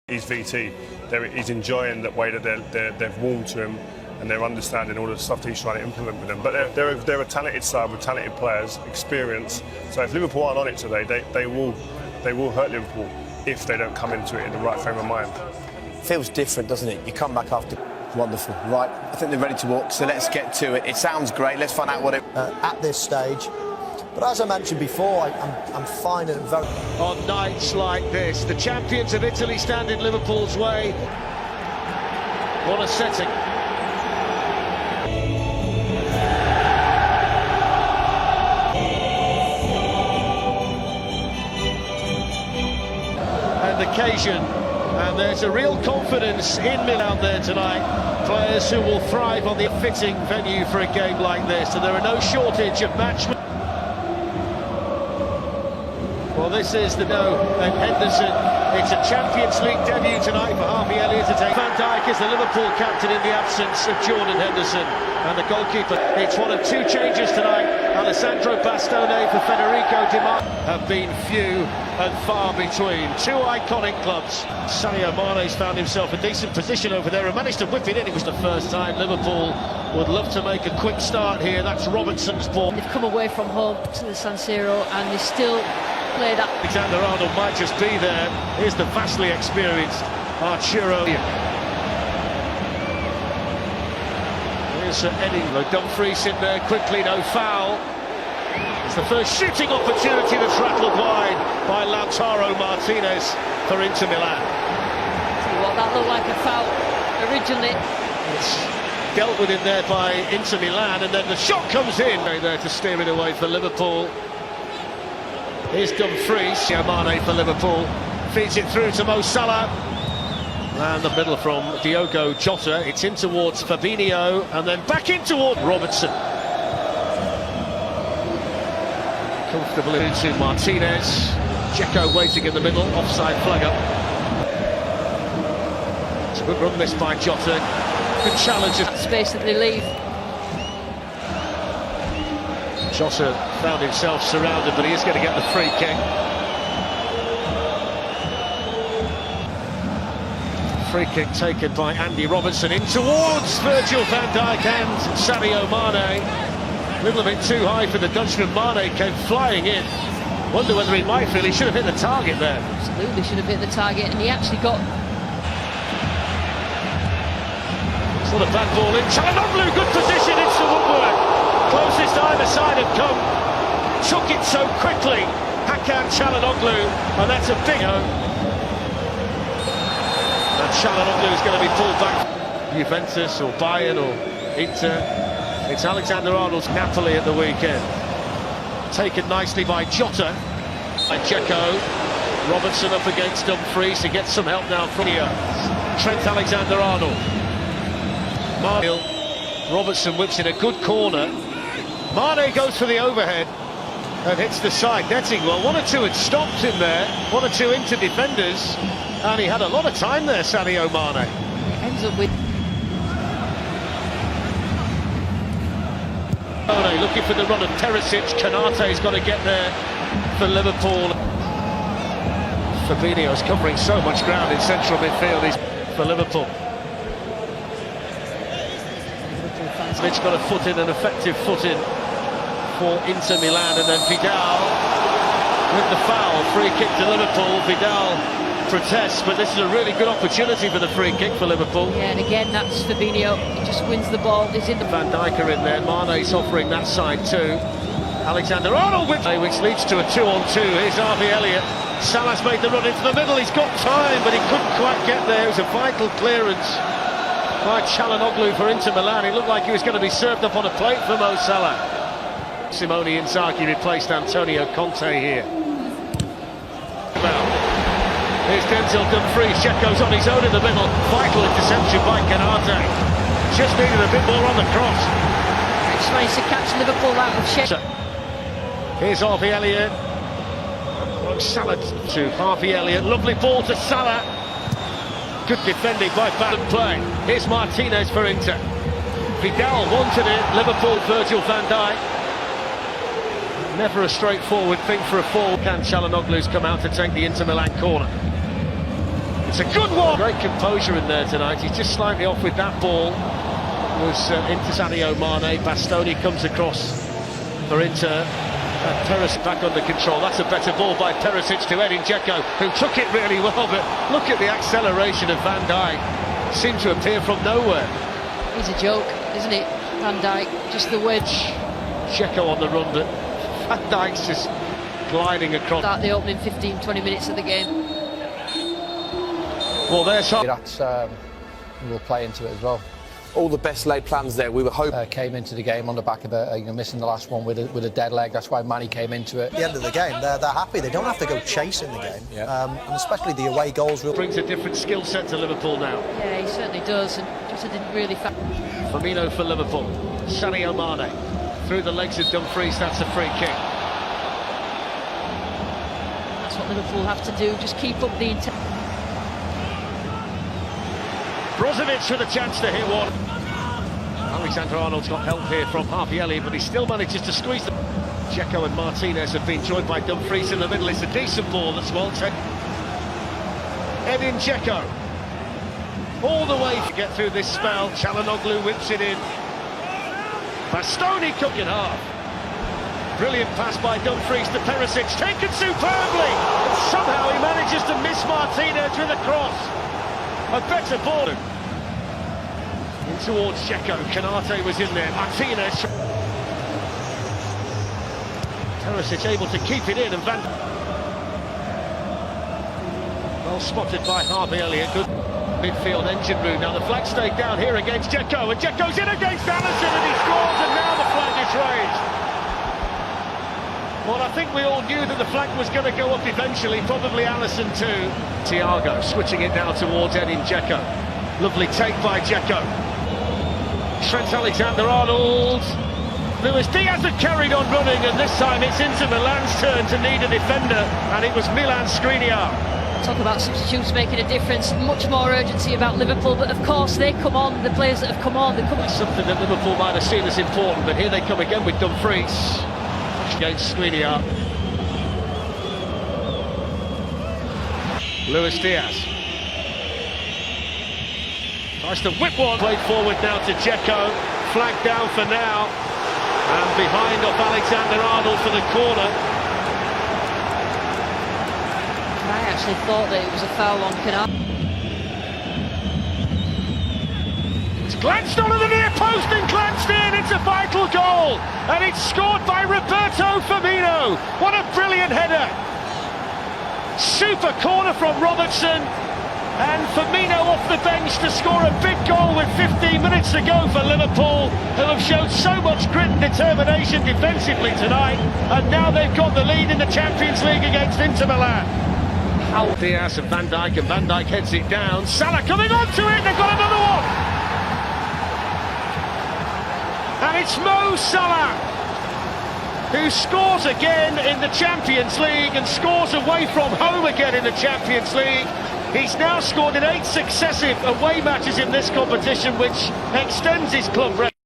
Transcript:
He's VT. He's enjoying the way that they've warmed to him, and they're understanding all the stuff that he's trying to implement with them. But they're a talented side with talented players, experience. So if Liverpool aren't on it today, they will hurt Liverpool if they don't come into it in the right frame of mind. Feels different, doesn't it? You come back after. Wonderful. Right, I think they're ready to walk, so let's get to it. It sounds great. Let's find out what it... at this stage. But as I mentioned before, I'm finding it very... On nights like this, the champions of Italy stand in Liverpool's way. What a setting. An occasion, and there's a real confidence in Milan there tonight. Players who will thrive on the fitting venue for a game like this, and there are no shortage of matchmen. Well, this is the and Henderson. It's a Champions League debut tonight for Harvey Elliott to take. Van Dijk is the Liverpool captain in the absence of Jordan Henderson, and the goalkeeper. It's one of two changes tonight. Alessandro Bastone for Federico Di Marco have been few and far between. Two iconic clubs. Sadio Mane's found himself a decent position over there and managed to whip it in. It was the first time. Liverpool would love to make a quick start here. That's Robertson's ball. They've come away from home to the San Siro and they still play that. Alexander-Arnold might just be there. Here's the vastly experienced Arturo. Here's Eddie. Dumfries in there quickly, no foul. It's the first shooting opportunity that's rattled wide by Lautaro Martinez for Inter Milan. See what that looked like a foul originally. It's dealt with in there by Inter Milan, and then the shot comes in. There to steer it away for Liverpool. Here's Dumfries. Mane for Liverpool. Feeds it through to Mo Salah. And the middle from Diogo Jota. It's in towards Fabinho, and then back in toward Robertson. Comfortably into Martinez. Dzeko waiting in the middle. Offside flag up. It's a good run missed by Jota. Good challenge. That space that they leave. Jota found himself surrounded, but he is going to get the free kick. Free kick taken by Andy Robertson in towards Virgil van Dijk and Sadio Mane. A little bit too high for the Dutchman. Mane came flying in. Wonder whether he might feel he should have hit the target there. Absolutely should have hit the target, and he actually got... It's not a bad ball in. Çalhanoğlu, good position, it's the woodwork. Closest either side have come. Took it so quickly. Hakan Çalhanoğlu, and that's a big home. And Çalhanoğlu is going to be pulled back. Juventus or Bayern or Inter. It's Alexander-Arnold's Napoli at the weekend. Taken nicely by Jota. By Dzeko. Robertson up against Dumfries to get some help now from here. Trent Alexander-Arnold. Robertson whips in a good corner. Mane goes for the overhead and hits the side netting. Well, one or two had stopped him there. One or two into defenders. And he had a lot of time there, Sadio Mane. Ends up with... Looking for the run of Perisic. Konate's got to get there for Liverpool. Fabinho's covering so much ground in central midfield. He's for Liverpool. Mitch got a foot in, an effective foot in for Inter Milan, and then Vidal with the foul. Free kick to Liverpool. Vidal protests, but this is a really good opportunity for the free kick for Liverpool. Yeah, and again, that's Fabinho. He just wins the ball. He's in the... Van Dijk are in there. Mane's offering that side too. Alexander-Arnold which leads to a 2-on-2. Here's Harvey Elliott. Salah's made the run into the middle. He's got time, but he couldn't quite get there. It was a vital clearance by Çalhanoğlu for Inter Milan. It looked like he was going to be served up on a plate for Mo Salah. Simone Inzaghi replaced Antonio Conte here. Here's Denzel Dumfries. Dzeko's on his own in the middle. Vital interception by Konate. Just needed a bit more on the cross. Just managed to catch Liverpool out of shape. Here's Harvey Elliott. Salah to Harvey Elliott. Lovely ball to Salah. Good defending by Batten play. Here's Martinez for Inter. Vidal wanted it. Liverpool, Virgil van Dijk. Never a straightforward thing for a forward. Can Çalhanoğlu's come out to take the Inter Milan corner. It's a good one. Great composure in there tonight. He's just slightly off with that ball. It was internasional Mane. Bastoni comes across for Inter. Perisic back under control. That's a better ball by Perisic to Edin Dzeko, who took it really well, but look at the acceleration of Van Dijk. Seemed to appear from nowhere. He's a joke, isn't it, Van Dijk? Just the wedge. Dzeko on the run, but Van Dijk's just gliding across. Start the opening 15-20 minutes of the game. Well, there's That's will play into it as well. All the best laid plans there. We were hoping. Came into the game on the back of missing the last one with a dead leg. That's why Manny came into it. At the end of the game, they're happy. They don't have to go chasing the game. Yeah. And especially the away goals. brings a different skill set to Liverpool now. Yeah, he certainly does, and just didn't really. Firmino for Liverpool. Sadio Mane through the legs of Dumfries. That's a free kick. That's what Liverpool have to do. Just keep up the intent. Brozovic with a chance to hit one. Alexander-Arnold's got help here from Harvey Elliott, but he still manages to squeeze them. Dzeko and Martinez have been joined by Dumfries in the middle. It's a decent ball that's well taken. Edin Dzeko. All the way to get through this spell. Çalhanoğlu whips it in. Bastoni cut in half. Brilliant pass by Dumfries to Perisic, taken superbly. And somehow he manages to miss Martinez with a cross. A better ball. In towards Dzeko. Kanate was in there. Martinez. Perisic able to keep it in, and well spotted by Harvey Elliott. Good midfield engine room. Now the flag stayed down here against Dzeko, and Dzeko's in against Alisson, and he scores, and now the flag is raised. Well, I think we all knew that the flag was going to go up eventually, probably Alisson too. Thiago switching it now towards Edin Dzeko. Lovely take by Dzeko. Trent Alexander-Arnold. Luis Diaz had carried on running, and this time it's Inter Milan's turn to need a defender, and it was Milan Skriniar. Talk about substitutes making a difference. Much more urgency about Liverpool, but of course they come on. The players that have come on, they come on. Something that Liverpool might have seen as important, but here they come again with Dumfries against Skriniar. Luis Diaz tries to whip one. Played forward now to Dzeko. Flag down for now. And behind off Alexander-Arnold for the corner. I actually thought that it was a foul on Kanate. It's glanced onto the near post and glanced in. It's a vital goal. And it's scored by Roberto Firmino. What a brilliant header. Super corner from Robertson. And Firmino off the bench to score a big goal with 15 minutes to go for Liverpool, who have shown so much grit and determination defensively tonight. And now they've got the lead in the Champions League against Inter Milan. How Diaz and Van Dijk heads it down. Salah coming onto it, they've got another one. And it's Mo Salah, who scores again in the Champions League and scores away from home again in the Champions League. He's now scored in 8 successive away matches in this competition, which extends his club record.